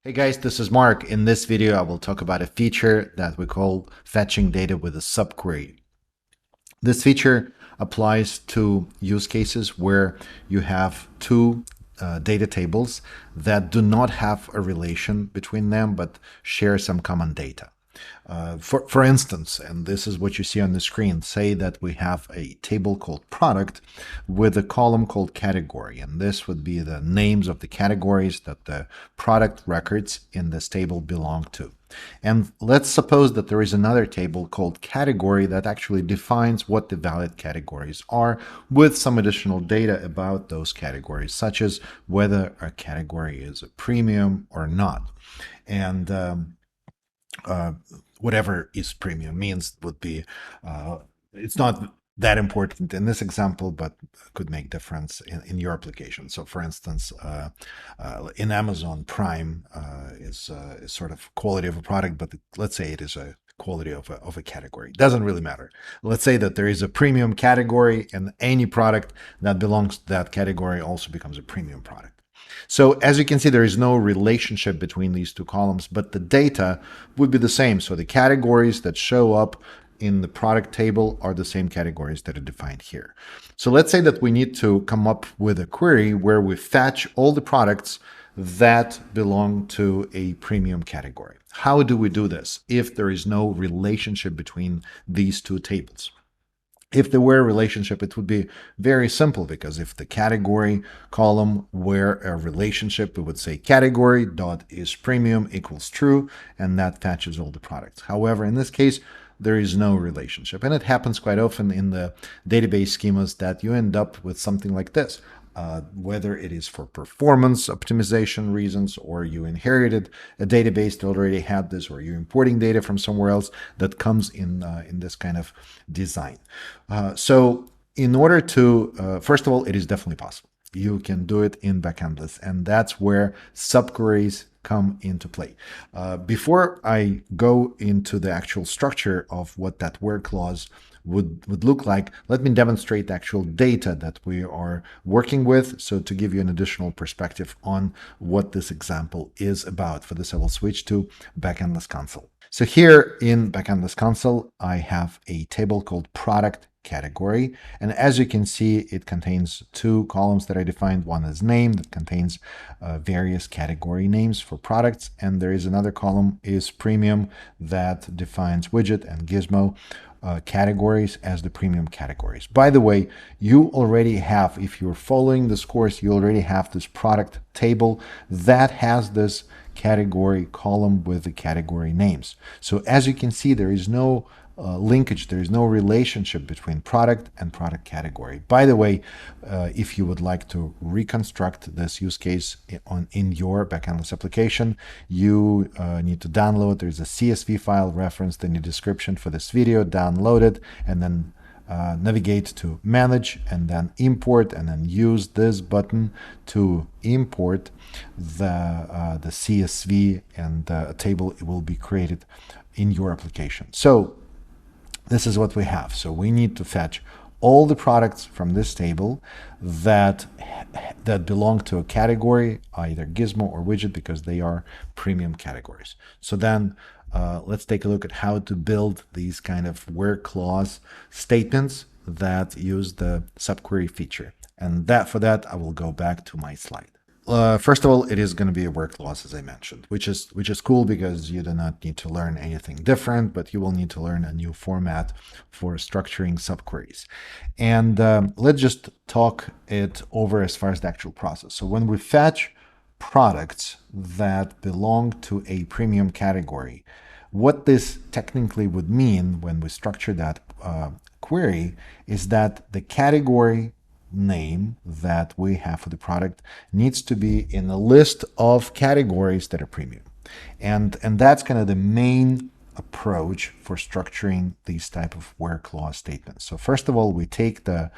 Hey guys, this is Mark. In this video, I will talk about a feature that we call fetching data with a subquery. This feature applies to use cases where you have two data tables that do not have a relation between them, but share some common data. For instance, and this is what you see on the screen, say that we have a table called product with a column called category, and this would be the names of the categories that the product records in this table belong to. And let's suppose that there is another table called category that actually defines what the valid categories are with some additional data about those categories, such as whether a category is a premium or not. And whatever is premium means would be, it's not that important in this example, but could make difference in your application. So for instance, in Amazon, Prime is sort of quality of a product, but let's say it is a quality of a category. It doesn't really matter. Let's say that there is a premium category and any product that belongs to that category also becomes a premium product. So as you can see, there is no relationship between these two columns, but the data would be the same. So the categories that show up in the product table are the same categories that are defined here. So let's say that we need to come up with a query where we fetch all the products that belong to a premium category. How do we do this if there is no relationship between these two tables? If there were a relationship, it would be very simple, because if the category column were a relationship, we would say category dot is premium equals true, and that fetches all the products. However, in this case, there is no relationship, and it happens quite often in the database schemas that you end up with something like this. Whether it is for performance optimization reasons, or you inherited a database that already had this, or you're importing data from somewhere else that comes in this kind of design. So in order to, first of all, it is definitely possible. You can do it in Backendless, and that's where subqueries come into play. Before I go into the actual structure of what that where clause would look like, let me demonstrate the actual data that we are working with, so to give you an additional perspective on what this example is about. For this, I will switch to Backendless console. So here in Backendless console, I have a table called product category, and as you can see, it contains two columns that I defined. One is name, that contains various category names for products, and there is another column is premium, that defines widget and gizmo categories as the premium categories. By the way, you already have, if you're following this course, you already have this product table that has this category column with the category names. So as you can see, there is no linkage, there is no relationship between product and product category. By the way, if you would like to reconstruct this use case in your Backendless application, you need to download. There's a CSV file referenced in the description for this video. Download it, and then navigate to manage, and then import, and then use this button to import the CSV, and a table will be created in your application. So this is what we have. So we need to fetch all the products from this table that belong to a category, either gizmo or widget, because they are premium categories. So then let's take a look at how to build these kind of where clause statements that use the subquery feature. And for that, I will go back to my slide. First of all, it is going to be a where clause, as I mentioned, which is cool, because you do not need to learn anything different, but you will need to learn a new format for structuring subqueries. And let's just talk it over as far as the actual process. So when we fetch products that belong to a premium category, what this technically would mean when we structure that query is that the category name that we have for the product needs to be in a list of categories that are premium. And that's kind of the main approach for structuring these type of where clause statements. So first of all, we take a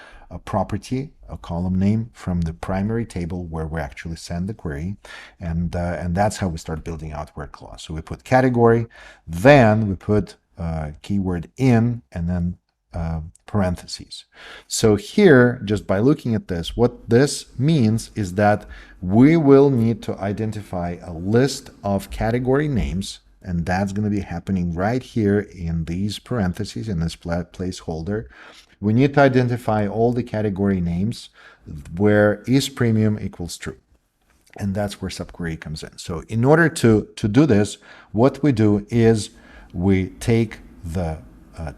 property, a column name, from the primary table where we actually send the query, and that's how we start building out where clause. So we put category, then we put keyword in, and then parentheses. So here, just by looking at this, what this means is that we will need to identify a list of category names, and that's going to be happening right here in these parentheses, in this placeholder. We need to identify all the category names where is premium equals true. And that's where SubQuery comes in. So in order to do this, what we do is we take the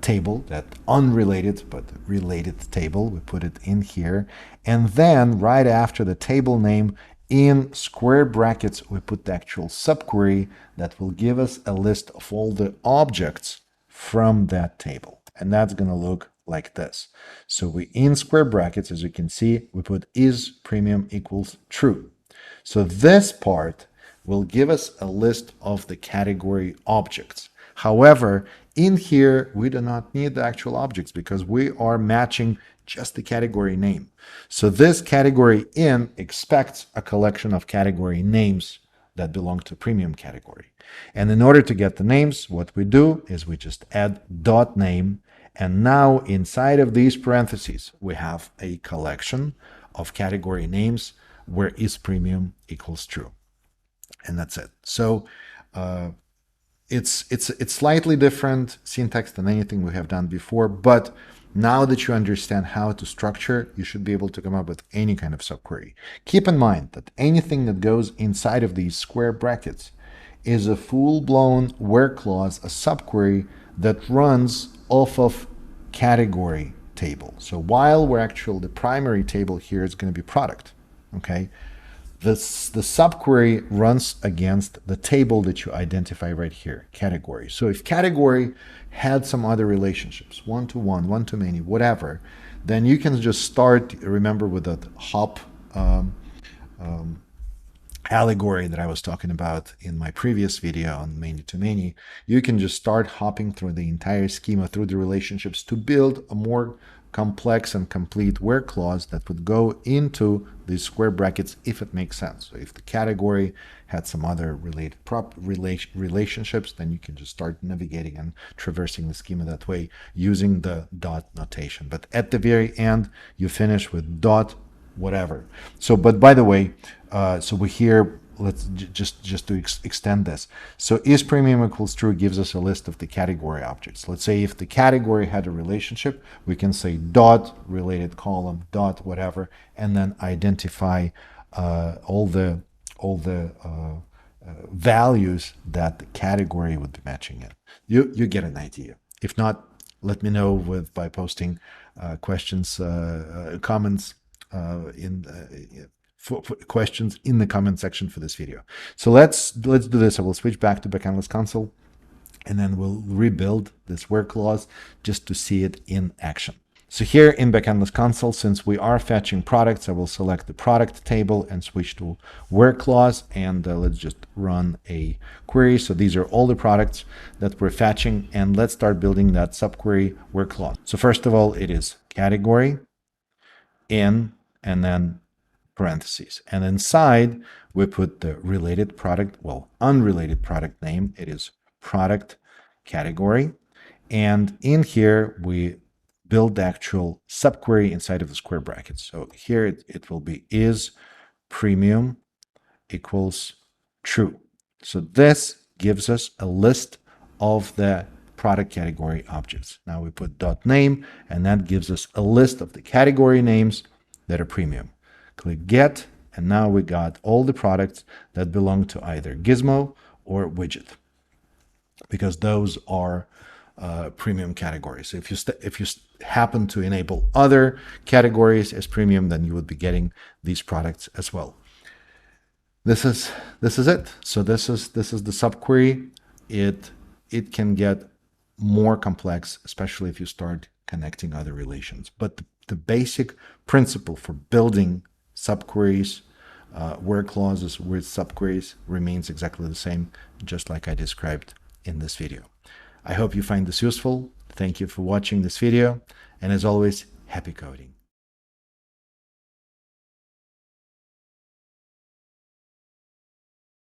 table, that unrelated but related table, we put it in here, and then right after the table name, in square brackets, we put the actual subquery that will give us a list of all the objects from that table. And that's going to look like this. So we, in square brackets, as you can see, we put is premium equals true. So this part will give us a list of the category objects. However, in here, we do not need the actual objects because we are matching just the category name. So this category in expects a collection of category names that belong to premium category. And in order to get the names, what we do is we just add dot name. And now inside of these parentheses, we have a collection of category names where is premium equals true. And that's it. So it's slightly different syntax than anything we have done before, but now that you understand how to structure, you should be able to come up with any kind of subquery. Keep in mind that anything that goes inside of these square brackets is a full-blown where clause, a subquery that runs off of category table. So while we're actually, the primary table here is going to be product, okay? The subquery runs against the table that you identify right here, category. So if category had some other relationships, one-to-one, one-to-many, whatever, then you can just start, remember with that hop allegory that I was talking about in my previous video on many-to-many, you can just start hopping through the entire schema, through the relationships to build a more complex and complete where clause that would go into these square brackets if it makes sense. So if the category had some other related relationships, then you can just start navigating and traversing the schema that way using the dot notation. But at the very end, you finish with dot whatever. So, but by the way, so we here, let's just to extend this. So is premium equals true gives us a list of the category objects. Let's say if the category had a relationship, we can say dot related column dot whatever, and then identify all the values that the category would be matching in. You get an idea. If not, let me know by posting questions, comments for questions in the comment section for this video. So let's do this. I will switch back to Backendless console, and then we'll rebuild this where clause just to see it in action. So here in Backendless console, since we are fetching products, I will select the product table and switch to where clause, and let's just run a query. So these are all the products that we're fetching, and let's start building that subquery where clause. So first of all, it is category in, and then parentheses, and inside we put the related product, well, unrelated product name. It is product category, and in here we build the actual subquery inside of the square brackets. So here it will be is premium equals true. So this gives us a list of the product category objects. Now we put dot name, and that gives us a list of the category names that are premium. Click get, and now we got all the products that belong to either Gizmo or Widget, because those are premium categories. So if you happen to enable other categories as premium, then you would be getting these products as well. This is it. So this is the subquery. It can get more complex, especially if you start connecting other relations. But the basic principle for building subqueries, where clauses with subqueries remains exactly the same, just like I described in this video. I hope you find this useful. Thank you for watching this video, and as always, happy coding.